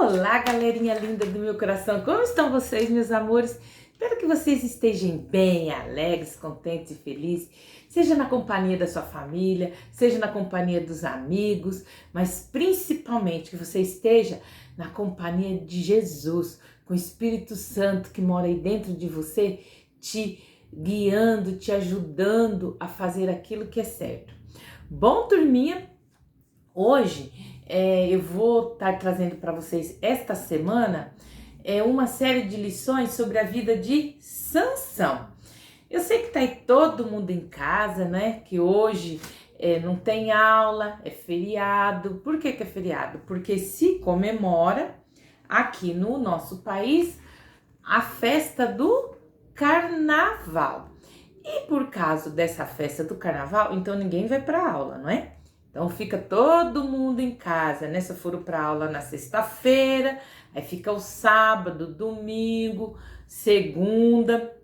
Olá, galerinha linda do meu coração, como estão vocês, meus amores? Espero que vocês estejam bem, alegres, contentes e felizes, seja na companhia da sua família, seja na companhia dos amigos, mas principalmente que você esteja na companhia de Jesus, com o Espírito Santo que mora aí dentro de você, te guiando, te ajudando a fazer aquilo que é certo. Bom, turminha, hoje eu vou estar trazendo para vocês esta semana uma série de lições sobre a vida de Sansão. Eu sei que tá aí todo mundo em casa, né? Que hoje não tem aula, é feriado. Por que é feriado? Porque se comemora aqui no nosso país a festa do Carnaval. E por causa dessa festa do Carnaval, então ninguém vai para aula, não é? Então fica todo mundo em casa, né? Se foram para aula na sexta-feira, aí fica o sábado, domingo, segunda,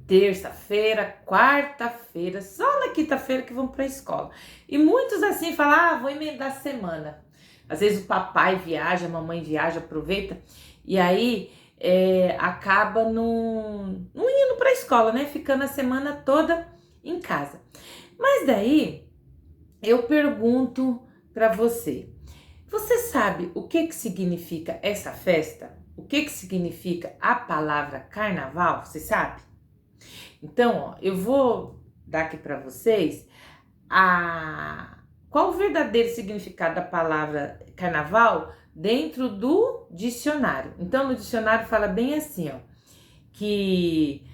terça-feira, quarta-feira, só na quinta-feira que vão para a escola. E muitos assim falam, vou emendar a semana. Às vezes o papai viaja, a mamãe viaja, aproveita, e aí acaba não indo para a escola, né? Ficando a semana toda em casa. Mas daí eu pergunto para você, você sabe o que significa essa festa? O que significa a palavra carnaval? Você sabe? Então, eu vou dar aqui para vocês qual o verdadeiro significado da palavra carnaval dentro do dicionário. Então, no dicionário fala bem assim, que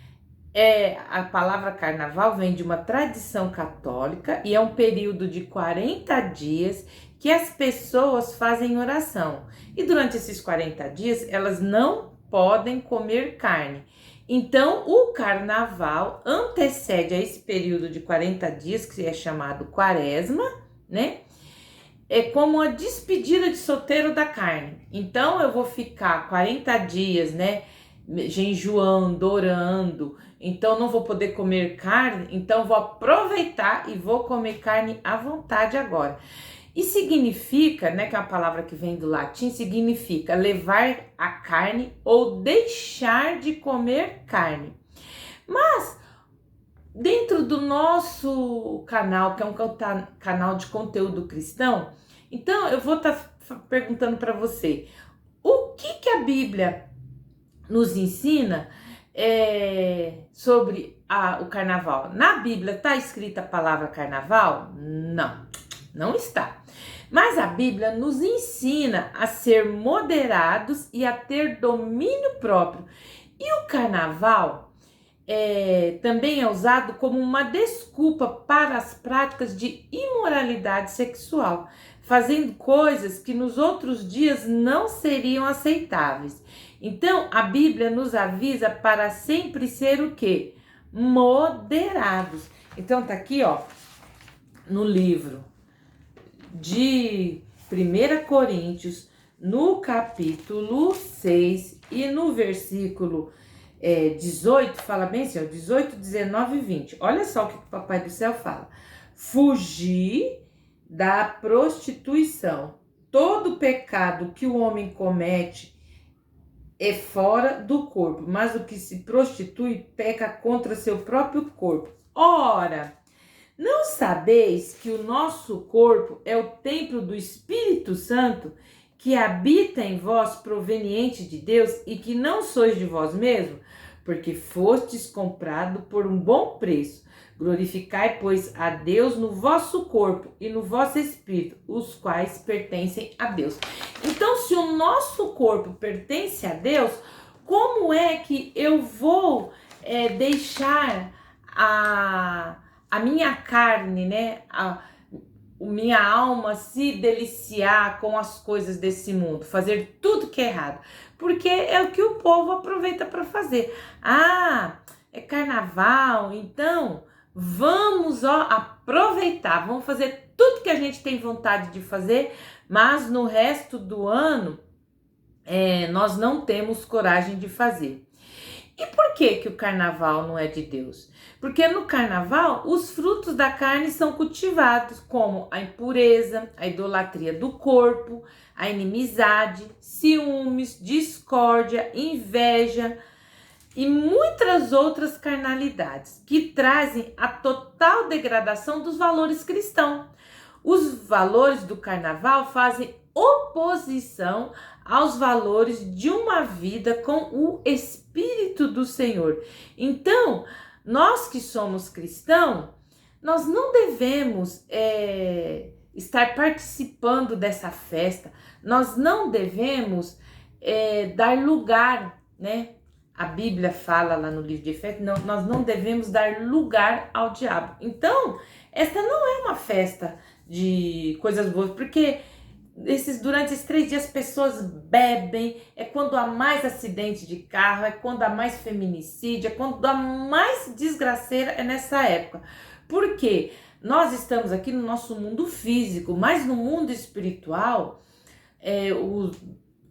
a palavra carnaval vem de uma tradição católica e é um período de 40 dias que as pessoas fazem oração. E durante esses 40 dias, elas não podem comer carne. Então, o carnaval antecede a esse período de 40 dias, que é chamado quaresma, né? É como a despedida de solteiro da carne. Então, eu vou ficar 40 dias, né? Jejuando, orando, então não vou poder comer carne, então vou aproveitar e vou comer carne à vontade agora. E significa, né, que é uma palavra que vem do latim, significa levar a carne ou deixar de comer carne. Mas dentro do nosso canal, que é um canal de conteúdo cristão, então eu vou estar perguntando para você, o que a Bíblia nos ensina sobre o carnaval? Na Bíblia está escrita a palavra carnaval? Não está. Mas a Bíblia nos ensina a ser moderados e a ter domínio próprio. E o carnaval também é usado como uma desculpa para as práticas de imoralidade sexual, fazendo coisas que nos outros dias não seriam aceitáveis. Então, a Bíblia nos avisa para sempre ser o quê? Moderados. Então, tá aqui, no livro de 1 Coríntios, no capítulo 6 e no versículo 18, fala bem assim, 18, 19 e 20. Olha só o que o Papai do Céu fala. Fugir da prostituição. Todo pecado que o homem comete é fora do corpo, mas o que se prostitui peca contra seu próprio corpo. Ora, não sabeis que o nosso corpo é o templo do Espírito Santo, que habita em vós, proveniente de Deus, e que não sois de vós mesmos? Porque fostes comprado por um bom preço. Glorificai, pois, a Deus no vosso corpo e no vosso espírito, os quais pertencem a Deus. Então, se o nosso corpo pertence a Deus, como é que eu vou deixar a minha carne, né, minha alma se deliciar com as coisas desse mundo, fazer tudo que é errado? Porque é o que o povo aproveita para fazer. É carnaval, então vamos aproveitar, vamos fazer tudo que a gente tem vontade de fazer, mas no resto do ano nós não temos coragem de fazer. E por que o carnaval não é de Deus? Porque no carnaval os frutos da carne são cultivados, como a impureza, a idolatria do corpo, a inimizade, ciúmes, discórdia, inveja e muitas outras carnalidades que trazem a total degradação dos valores cristãos. Os valores do carnaval fazem oposição aos valores de uma vida com o Espírito do Senhor. Então, nós que somos cristãos, nós não devemos estar participando dessa festa, nós não devemos dar lugar, né? A Bíblia fala lá no livro de Efésios, nós não devemos dar lugar ao diabo. Então, esta não é uma festa de coisas boas, porque durante esses 3 dias as pessoas bebem, é quando há mais acidente de carro, é quando há mais feminicídio, é quando há mais desgraceira, é nessa época. Por quê? Nós estamos aqui no nosso mundo físico, mas no mundo espiritual,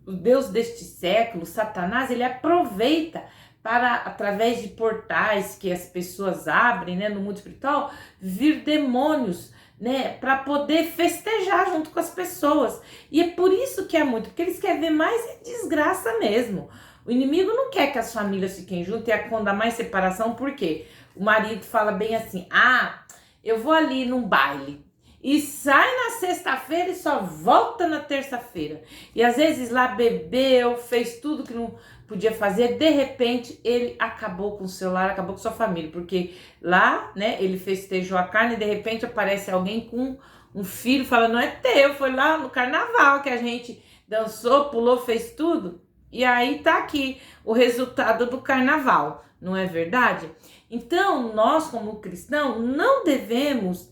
o Deus deste século, Satanás, ele aproveita para, através de portais que as pessoas abrem, né, no mundo espiritual, vir demônios, né, para poder festejar junto com as pessoas. E é por isso que é muito, porque eles querem ver mais desgraça mesmo. O inimigo não quer que as famílias fiquem juntas, e é quando há mais separação, por quê? O marido fala bem assim, eu vou ali num baile, e sai na sexta-feira e só volta na terça-feira. E às vezes lá bebeu, fez tudo que não podia fazer, de repente ele acabou com o celular, acabou com sua família, porque lá, né, ele festejou a carne e de repente aparece alguém com um filho, fala, não é teu, foi lá no carnaval que a gente dançou, pulou, fez tudo. E aí tá aqui o resultado do carnaval, não é verdade? Então, nós como cristãos não devemos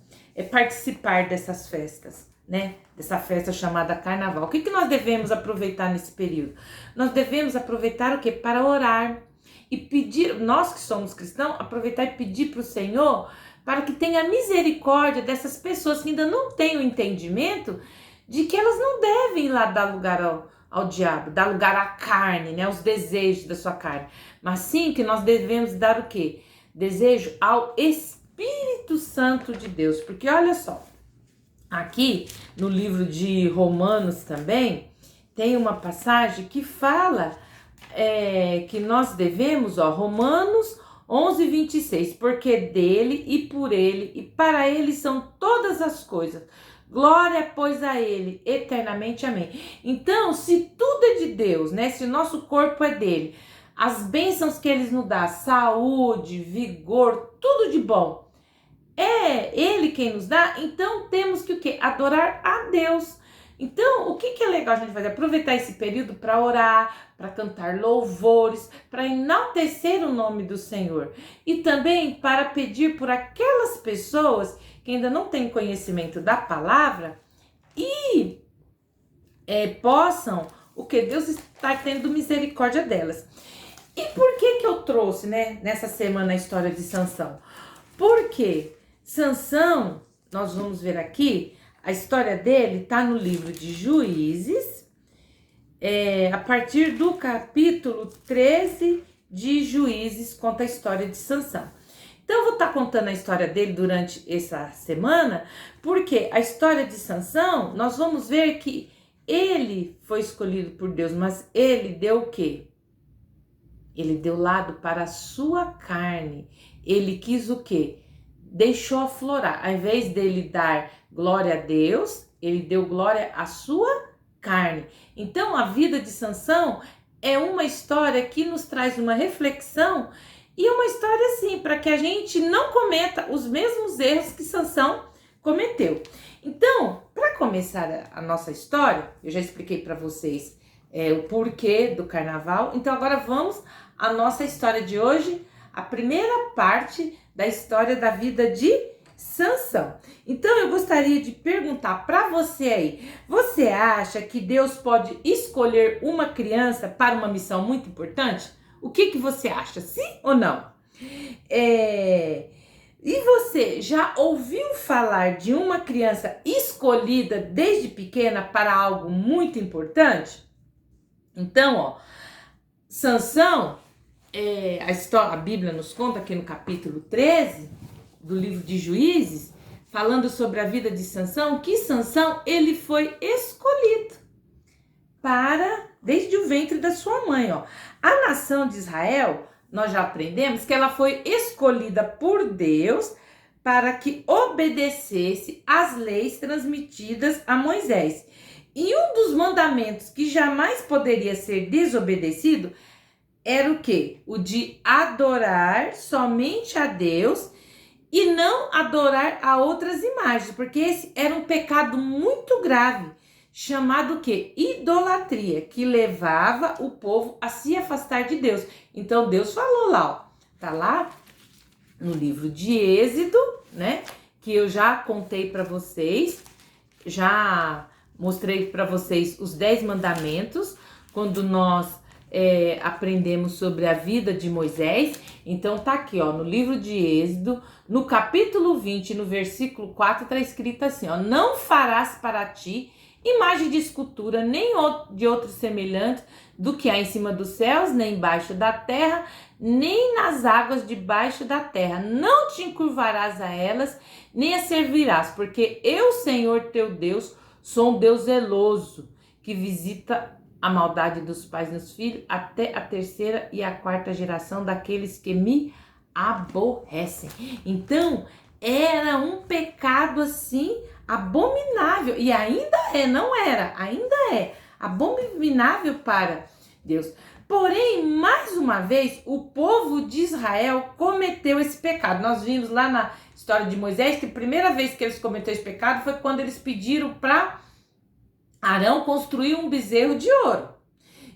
participar dessas festas, né? Dessa festa chamada carnaval. O que nós devemos aproveitar nesse período? Nós devemos aproveitar o quê? Para orar e pedir, nós que somos cristãos, aproveitar e pedir para o Senhor para que tenha misericórdia dessas pessoas que ainda não têm o entendimento de que elas não devem ir lá dar lugar ao diabo, dar lugar à carne, né? Aos desejos da sua carne. Mas sim que nós devemos dar o quê? Desejo ao Espírito Santo de Deus. Porque olha só, aqui no livro de Romanos também tem uma passagem que fala que nós devemos, Romanos 11:26, porque dele e por ele e para ele são todas as coisas. Glória, pois, a ele eternamente, amém. Então, se tudo é de Deus, né? Se o nosso corpo é dele, as bênçãos que ele nos dá, saúde, vigor, tudo de bom, é ele quem nos dá, então temos que o quê? Adorar a Deus. Então, o que é legal a gente fazer? Aproveitar esse período para orar, para cantar louvores, para enaltecer o nome do Senhor. E também para pedir por aquelas pessoas que ainda não têm conhecimento da palavra e possam, o que Deus está tendo misericórdia delas. E por que eu trouxe, né, nessa semana a história de Sansão? Porque Sansão, nós vamos ver aqui, a história dele está no livro de Juízes, a partir do capítulo 13 de Juízes, conta a história de Sansão. Então eu vou estar contando a história dele durante essa semana, porque a história de Sansão, nós vamos ver que ele foi escolhido por Deus, mas ele deu o quê? Ele deu lado para a sua carne. Ele quis o quê? Deixou aflorar. Ao invés dele dar glória a Deus, ele deu glória à sua carne. Então a vida de Sansão é uma história que nos traz uma reflexão e uma história assim, para que a gente não cometa os mesmos erros que Sansão cometeu. Então, para começar a nossa história, eu já expliquei para vocês o porquê do carnaval. Então agora vamos à nossa história de hoje, a primeira parte da história da vida de Sansão. Então eu gostaria de perguntar para você aí, você acha que Deus pode escolher uma criança para uma missão muito importante? O que você acha, sim ou não? E você já ouviu falar de uma criança escolhida desde pequena para algo muito importante? Então, Sansão, a Bíblia nos conta aqui no capítulo 13 do livro de Juízes, falando sobre a vida de Sansão, que Sansão, ele foi escolhido. desde o ventre da sua mãe, ó. A nação de Israel, nós já aprendemos que ela foi escolhida por Deus para que obedecesse às leis transmitidas a Moisés. E um dos mandamentos que jamais poderia ser desobedecido era o quê? O de adorar somente a Deus e não adorar a outras imagens, porque esse era um pecado muito grave, chamado o quê? Idolatria, que levava o povo a se afastar de Deus. Então Deus falou lá, ó, tá lá no livro de Êxodo, né? Que eu já contei para vocês, já mostrei para vocês os 10 mandamentos, quando nós aprendemos sobre a vida de Moisés. Então tá aqui, ó, no livro de Êxodo, no capítulo 20, no versículo 4, tá escrito assim, ó: não farás para ti imagem de escultura, nem de outro semelhante do que há em cima dos céus, nem embaixo da terra, nem nas águas debaixo da terra. Não te encurvarás a elas, nem as servirás, porque eu, Senhor teu Deus, sou um Deus zeloso, que visita a maldade dos pais nos filhos, até a 3ª e a 4ª geração daqueles que me aborrecem. Então, era um pecado assim, abominável, e ainda ainda é abominável para Deus. Porém, mais uma vez, o povo de Israel cometeu esse pecado. Nós vimos lá na história de Moisés que a primeira vez que eles cometeram esse pecado foi quando eles pediram para Arão construir um bezerro de ouro.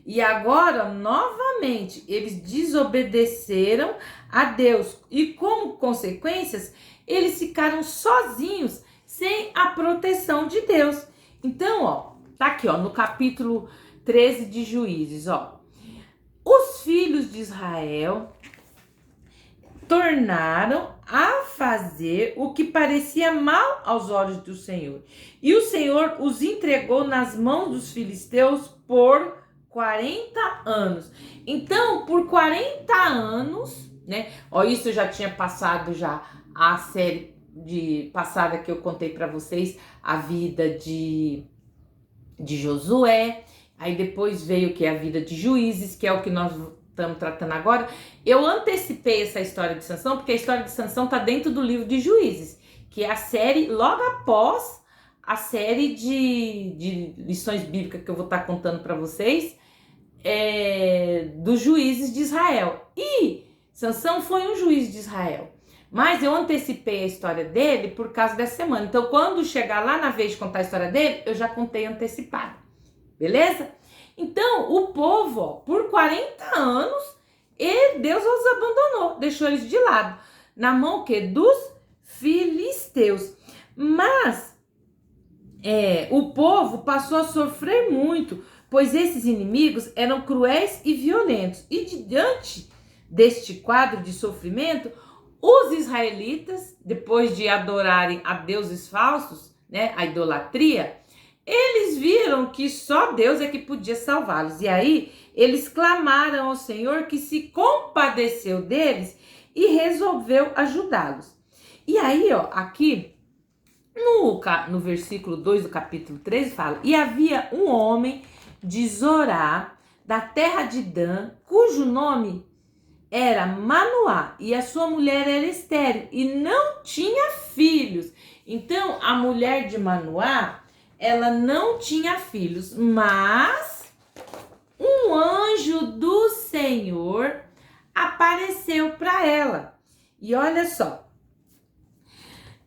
E agora, novamente, eles desobedeceram a Deus. E como consequências, eles ficaram sozinhos, sem a proteção de Deus. Então, ó, tá aqui, ó, no capítulo 13 de Juízes, ó. Os filhos de Israel tornaram a fazer o que parecia mal aos olhos do Senhor. E o Senhor os entregou nas mãos dos filisteus por 40 anos. Então, por 40 anos, né? Ó, isso eu já tinha passado já a série passada que eu contei para vocês, a vida de Josué. Aí depois veio o que? A vida de Juízes, que é o que nós estamos tratando agora. Eu antecipei essa história de Sansão, porque a história de Sansão está dentro do livro de Juízes, que é a série logo após a série de lições bíblicas que eu vou estar contando para vocês, dos juízes de Israel. E Sansão foi um juiz de Israel, mas eu antecipei a história dele por causa dessa semana. Então, quando chegar lá na vez de contar a história dele, eu já contei antecipado. Beleza? Então, o povo, ó, por 40 anos, Deus os abandonou, deixou eles de lado, na mão que dos filisteus. Mas o povo passou a sofrer muito, pois esses inimigos eram cruéis e violentos. E diante deste quadro de sofrimento, os israelitas, depois de adorarem a deuses falsos, né, a idolatria, eles viram que só Deus é que podia salvá-los. E aí, eles clamaram ao Senhor, que se compadeceu deles e resolveu ajudá-los. E aí, ó, aqui no versículo 2 do capítulo 13 fala: e havia um homem de Zorá, da terra de Dan, cujo nome era Manoá, e a sua mulher era estéril e não tinha filhos. Então, a mulher de Manoá, ela não tinha filhos, mas um anjo do Senhor apareceu para ela. E olha só.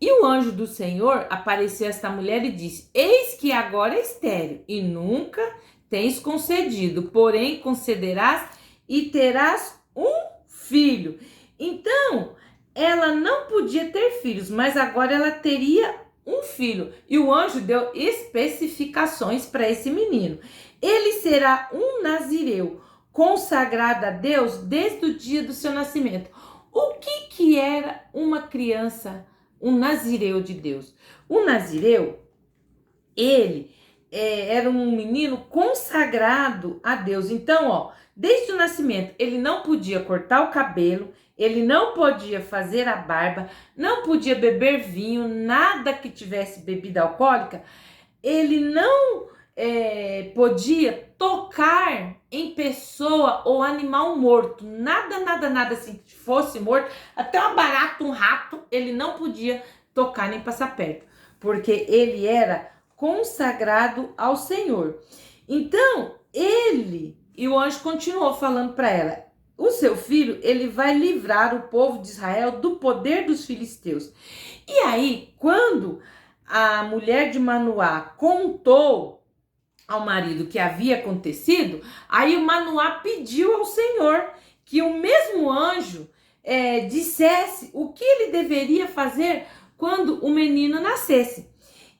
E o anjo do Senhor apareceu a esta mulher e disse: eis que agora é estéril e nunca tens concedido, porém concederás e terás um filho. Então, ela não podia ter filhos, mas agora ela teria um filho. E o anjo deu especificações para esse menino. Ele será um nazireu, consagrado a Deus desde o dia do seu nascimento. O que era uma criança, um nazireu de Deus? O nazireu, ele era um menino consagrado a Deus. Então, ó, desde o nascimento, ele não podia cortar o cabelo, ele não podia fazer a barba, não podia beber vinho, nada que tivesse bebida alcoólica. Ele não podia tocar em pessoa ou animal morto. Nada, nada, nada assim que fosse morto. Até uma barata, um rato, ele não podia tocar nem passar perto, porque ele era consagrado ao Senhor. Então, e o anjo continuou falando para ela: o seu filho, ele vai livrar o povo de Israel do poder dos filisteus. E aí, quando a mulher de Manoá contou ao marido que havia acontecido, aí o Manoá pediu ao Senhor que o mesmo anjo dissesse o que ele deveria fazer quando o menino nascesse.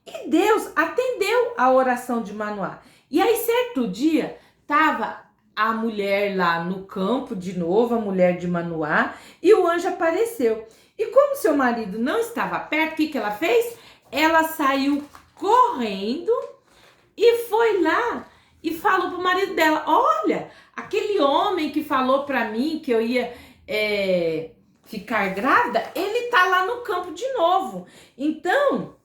E Deus atendeu a oração de Manoá. E aí, certo dia, estava a mulher lá no campo, de novo, a mulher de Manoá, e o anjo apareceu. E como seu marido não estava perto, o que ela fez? Ela saiu correndo e foi lá e falou pro marido dela: olha, aquele homem que falou para mim que eu ia ficar grávida, ele tá lá no campo de novo. Então,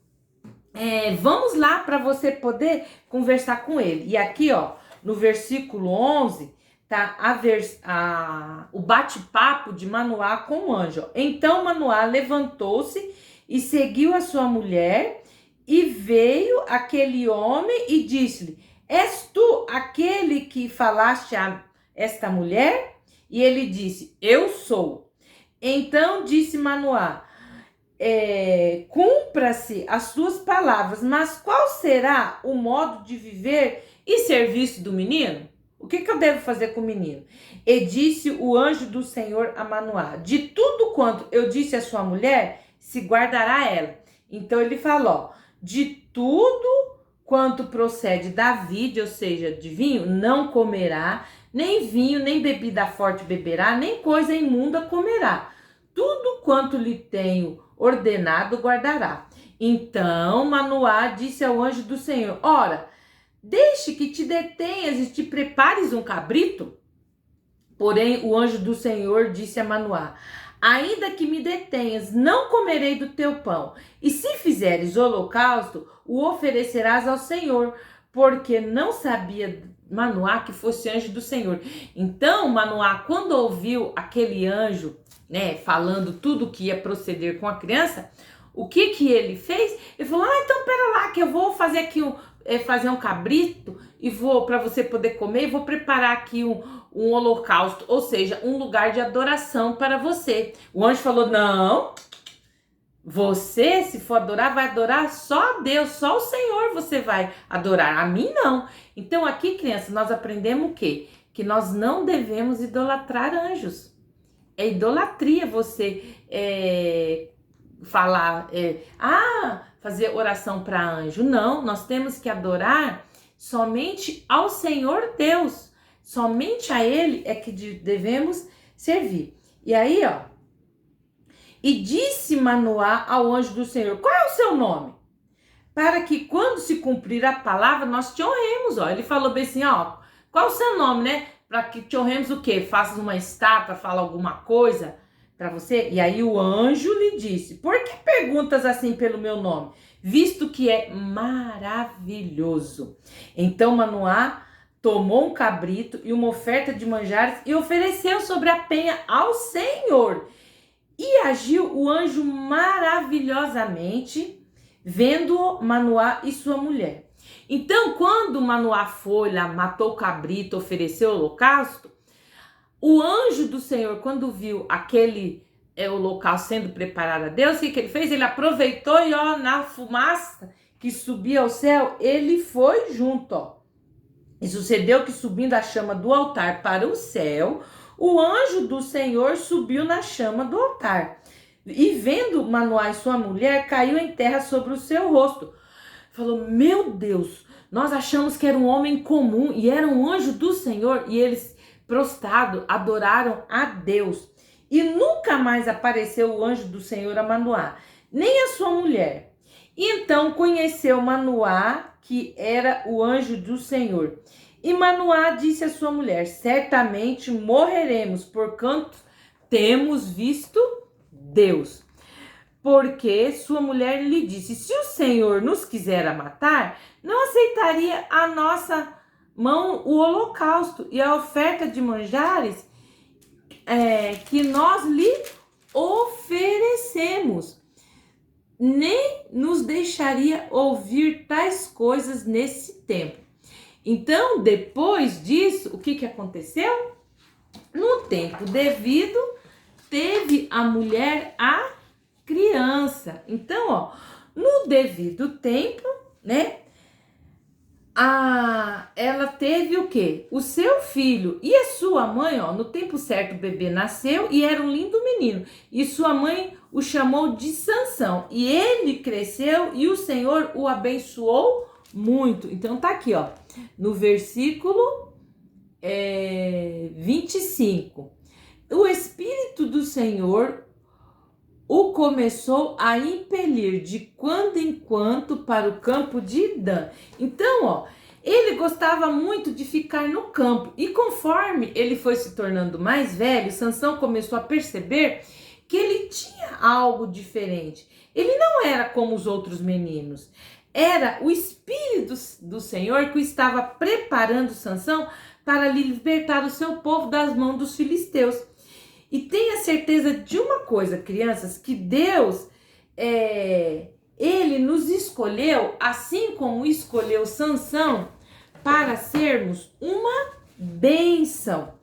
vamos lá para você poder conversar com ele. E aqui, ó, no versículo 11, tá o bate-papo de Manoá com o anjo. Então Manoá levantou-se e seguiu a sua mulher, e veio aquele homem e disse-lhe: és tu aquele que falaste a esta mulher? E ele disse: eu sou. Então disse Manoá: cumpra-se as suas palavras, mas qual será o modo de viver e serviço do menino? O que eu devo fazer com o menino? E disse o anjo do Senhor a Manoá: de tudo quanto eu disse à sua mulher, se guardará ela. Então ele falou: de tudo quanto procede da vide, ou seja, de vinho, não comerá, nem vinho, nem bebida forte beberá, nem coisa imunda comerá. Tudo quanto lhe tenho ordenado guardará. Então Manoá disse ao anjo do Senhor: ora, deixe que te detenhas e te prepares um cabrito. Porém o anjo do Senhor disse a Manoá: ainda que me detenhas, não comerei do teu pão. E se fizeres holocausto, o oferecerás ao Senhor, porque não sabia Manoá que fosse anjo do Senhor. Então Manoá, quando ouviu aquele anjo, falando tudo que ia proceder com a criança, o que ele fez? Ele falou: então pera lá, que eu vou fazer aqui fazer um cabrito e vou, para você poder comer, e vou preparar aqui um holocausto, ou seja, um lugar de adoração para você. O anjo falou: não, você, se for adorar, vai adorar só a Deus, só o Senhor você vai adorar, a mim não. Então aqui, crianças, nós aprendemos o quê? Que nós não devemos idolatrar anjos. É idolatria você fazer oração para anjo. Não, nós temos que adorar somente ao Senhor Deus. Somente a Ele é que devemos servir. E aí, ó. E disse Manoá ao anjo do Senhor: qual é o seu nome? Para que quando se cumprir a palavra, nós te honremos, ó. Ele falou bem assim, ó. Qual é o seu nome, né? Para que te honremos o quê? Faças uma estátua, fala alguma coisa para você? E aí o anjo lhe disse: por que perguntas assim pelo meu nome? Visto que é maravilhoso. Então Manoá tomou um cabrito e uma oferta de manjares e ofereceu sobre a penha ao Senhor. E agiu o anjo maravilhosamente, vendo Manoá e sua mulher. Então, quando Manoá foi lá, matou o cabrito, ofereceu o holocausto, o anjo do Senhor, quando viu aquele holocausto sendo preparado a Deus, o que ele fez? Ele aproveitou e, na fumaça que subia ao céu, ele foi junto, ó. E sucedeu que, subindo a chama do altar para o céu, o anjo do Senhor subiu na chama do altar. E vendo Manoá e sua mulher, caiu em terra sobre o seu rosto. Falou: meu Deus, nós achamos que era um homem comum e era um anjo do Senhor. E eles, prostrados, adoraram a Deus. E nunca mais apareceu o anjo do Senhor a Manoá, nem a sua mulher. E então conheceu Manoá que era o anjo do Senhor. E Manoá disse à sua mulher: certamente morreremos, porquanto temos visto Deus. Porque sua mulher lhe disse: se o Senhor nos quisera matar, não aceitaria a nossa mão o holocausto e a oferta de manjares que nós lhe oferecemos. Nem nos deixaria ouvir tais coisas nesse tempo. Então, depois disso, o que aconteceu? No tempo devido, teve a mulher a criança. Então, no devido tempo, né? Ela teve o quê? O seu filho e a sua mãe, no tempo certo o bebê nasceu e era um lindo menino. E sua mãe o chamou de Sansão. E ele cresceu e o Senhor o abençoou muito. Então tá aqui, no versículo 25. O Espírito do Senhor o começou a impelir de quando em quando para o campo de Dan. Então, ele gostava muito de ficar no campo. E conforme ele foi se tornando mais velho, Sansão começou a perceber que ele tinha algo diferente. Ele não era como os outros meninos. Era o Espírito do Senhor que estava preparando Sansão para libertar o seu povo das mãos dos filisteus. E tenha certeza de uma coisa, crianças, que Deus, Ele nos escolheu, assim como escolheu Sansão, para sermos uma bênção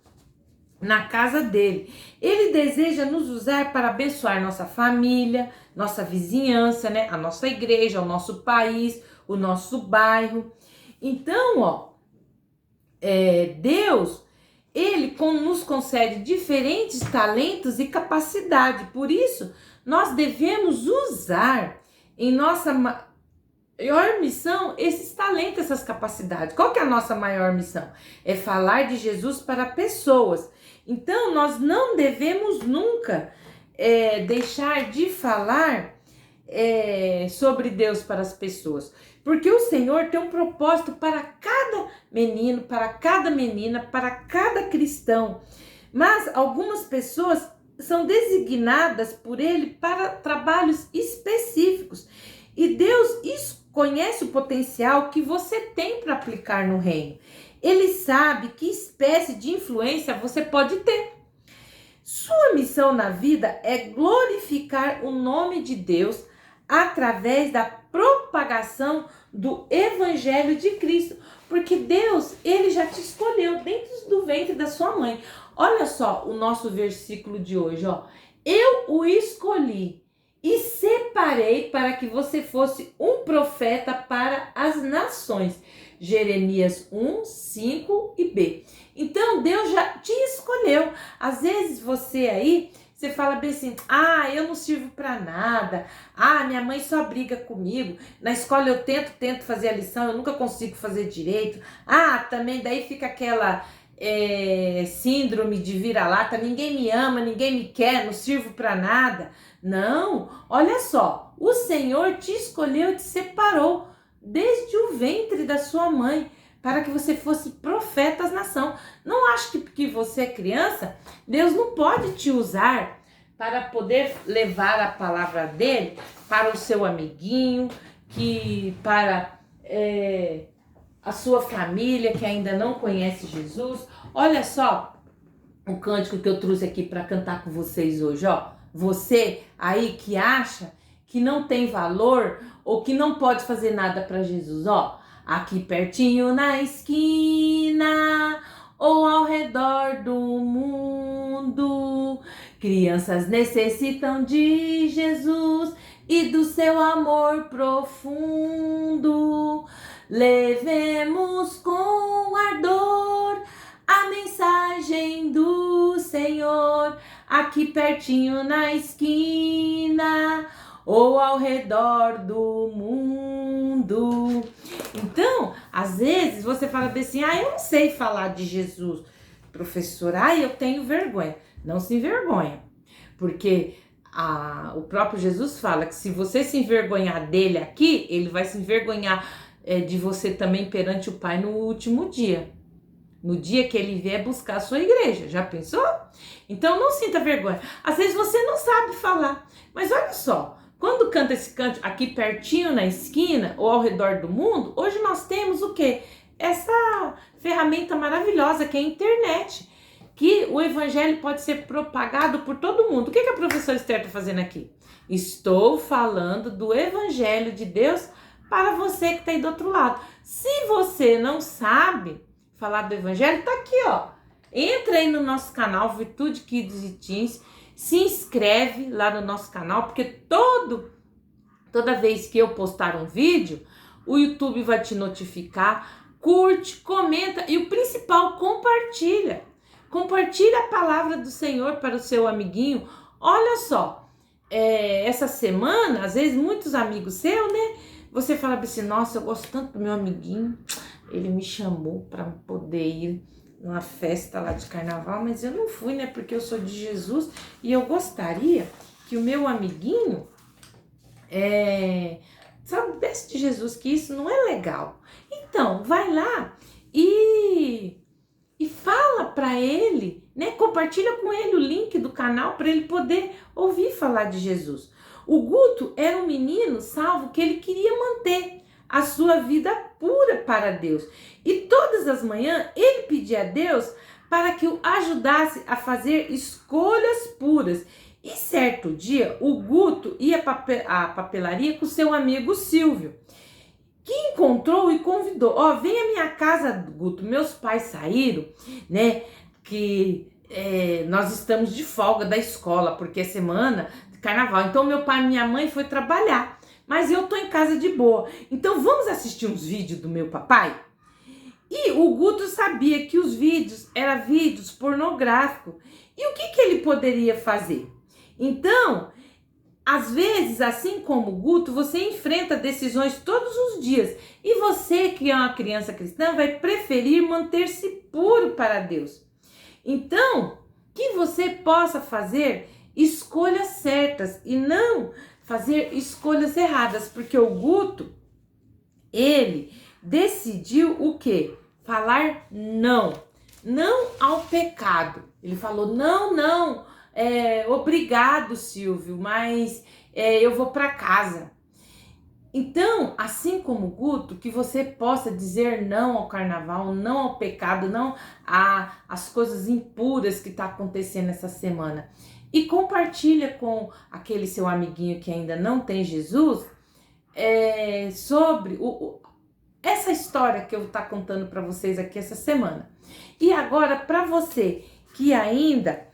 na casa dele. Ele deseja nos usar para abençoar nossa família, nossa vizinhança, né? A nossa igreja, o nosso país, o nosso bairro. Então, Deus, Ele nos concede diferentes talentos e capacidade. Por isso, nós devemos usar em nossa maior missão esses talentos, essas capacidades. Qual que é a nossa maior missão? É falar de Jesus para pessoas. Então, nós não devemos nunca deixar de falar sobre Deus para as pessoas. Porque o Senhor tem um propósito para cada menino, para cada menina, para cada cristão. Mas algumas pessoas são designadas por Ele para trabalhos específicos. E Deus conhece o potencial que você tem para aplicar no reino. Ele sabe que espécie de influência você pode ter. Sua missão na vida é glorificar o nome de Deus através da propagação do Evangelho de Cristo. Porque Deus, Ele já te escolheu dentro do ventre da sua mãe. Olha só o nosso versículo de hoje, Eu o escolhi e separei para que você fosse um profeta para as nações. Jeremias 1, 5 e B. Então, Deus já te escolheu. Às vezes você fala bem assim, eu não sirvo para nada, minha mãe só briga comigo, na escola eu tento fazer a lição, eu nunca consigo fazer direito, também daí fica aquela síndrome de vira-lata, ninguém me ama, ninguém me quer, não sirvo para nada. Não, olha só, o Senhor te escolheu e te separou desde o ventre da sua mãe, para que você fosse profeta às nações. Não acho que porque você é criança, Deus não pode te usar para poder levar a palavra dele para o seu amiguinho, para a sua família que ainda não conhece Jesus. Olha só o cântico que eu trouxe aqui para cantar com vocês hoje, Você aí que acha que não tem valor ou que não pode fazer nada para Jesus, aqui pertinho na esquina ou ao redor do mundo, crianças necessitam de Jesus e do seu amor profundo. Levemos com ardor a mensagem do Senhor, aqui pertinho na esquina ou ao redor do mundo. Então, às vezes você fala assim, eu não sei falar de Jesus, professora, eu tenho vergonha. Não se envergonha, porque o próprio Jesus fala que se você se envergonhar dele aqui, ele vai se envergonhar de você também perante o Pai no último dia. No dia que ele vier buscar a sua igreja. Já pensou? Então não sinta vergonha. Às vezes você não sabe falar, mas olha só, quando canta esse canto aqui pertinho na esquina ou ao redor do mundo, hoje nós temos o quê? essa ferramenta maravilhosa que é a internet, que o evangelho pode ser propagado por todo mundo. O que a professora Esther está fazendo aqui? Estou falando do evangelho de Deus para você que está aí do outro lado. Se você não sabe falar do evangelho, tá aqui, ó. Entra aí no nosso canal Virtude Kids e Teens, se inscreve lá no nosso canal, porque toda vez que eu postar um vídeo, o YouTube vai te notificar. Curte, comenta e o principal, compartilha. Compartilha a palavra do Senhor para o seu amiguinho. Olha só, essa semana, às vezes muitos amigos seus, né? Você fala assim, nossa, eu gosto tanto do meu amiguinho, ele me chamou para poder ir numa festa lá de carnaval, mas eu não fui, né? Porque eu sou de Jesus e eu gostaria que o meu amiguinho soubesse de Jesus, que isso não é legal. Então, vai lá e fala para ele, né? Compartilha com ele o link do canal para ele poder ouvir falar de Jesus. O Guto era um menino salvo que ele queria manter a sua vida pura para Deus. E todas as manhãs ele pedia a Deus para que o ajudasse a fazer escolhas puras. E certo dia o Guto ia à papelaria com seu amigo Silvio, que encontrou e convidou. Vem à minha casa, Guto, meus pais saíram, né, que nós estamos de folga da escola, porque é semana de carnaval, então meu pai e minha mãe foi trabalhar, mas eu tô em casa de boa, então vamos assistir uns vídeos do meu papai? E o Guto sabia que os vídeos eram vídeos pornográficos, e o que ele poderia fazer? Então, às vezes, assim como o Guto, você enfrenta decisões todos os dias. E você, que é uma criança cristã, vai preferir manter-se puro para Deus. Então, que você possa fazer escolhas certas e não fazer escolhas erradas. Porque o Guto, ele decidiu o quê? Falar não. Não ao pecado. Ele falou não. Obrigado, Silvio, mas eu vou para casa. Então, assim como o Guto, que você possa dizer não ao carnaval, não ao pecado, não às coisas impuras que está acontecendo essa semana. E compartilha com aquele seu amiguinho que ainda não tem Jesus sobre essa história que eu vou estar contando para vocês aqui essa semana. E agora, para você que ainda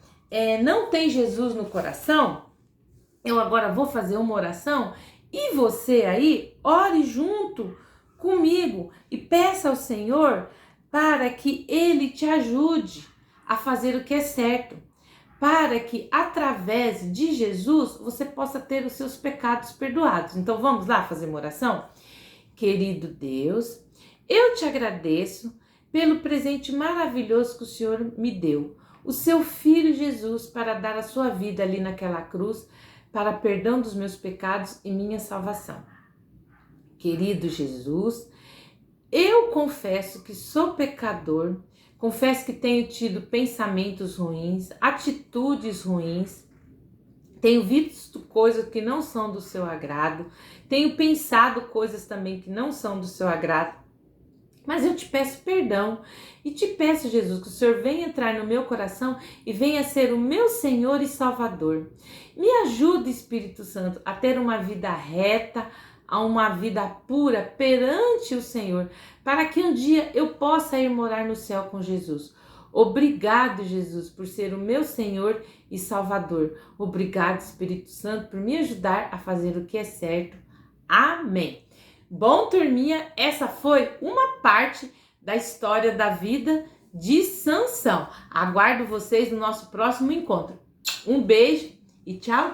não tem Jesus no coração, eu agora vou fazer uma oração e você aí ore junto comigo e peça ao Senhor para que Ele te ajude a fazer o que é certo, para que através de Jesus você possa ter os seus pecados perdoados. Então vamos lá fazer uma oração? Querido Deus, eu te agradeço pelo presente maravilhoso que o Senhor me deu, o seu Filho Jesus, para dar a sua vida ali naquela cruz, para perdão dos meus pecados e minha salvação. Querido Jesus, eu confesso que sou pecador, confesso que tenho tido pensamentos ruins, atitudes ruins, tenho visto coisas que não são do seu agrado, tenho pensado coisas também que não são do seu agrado, mas eu te peço perdão e te peço, Jesus, que o Senhor venha entrar no meu coração e venha ser o meu Senhor e Salvador. Me ajude, Espírito Santo, a ter uma vida reta, a uma vida pura perante o Senhor, para que um dia eu possa ir morar no céu com Jesus. Obrigado, Jesus, por ser o meu Senhor e Salvador. Obrigado, Espírito Santo, por me ajudar a fazer o que é certo. Amém. Bom, turminha, essa foi uma parte da história da vida de Sansão. Aguardo vocês no nosso próximo encontro. Um beijo e tchau!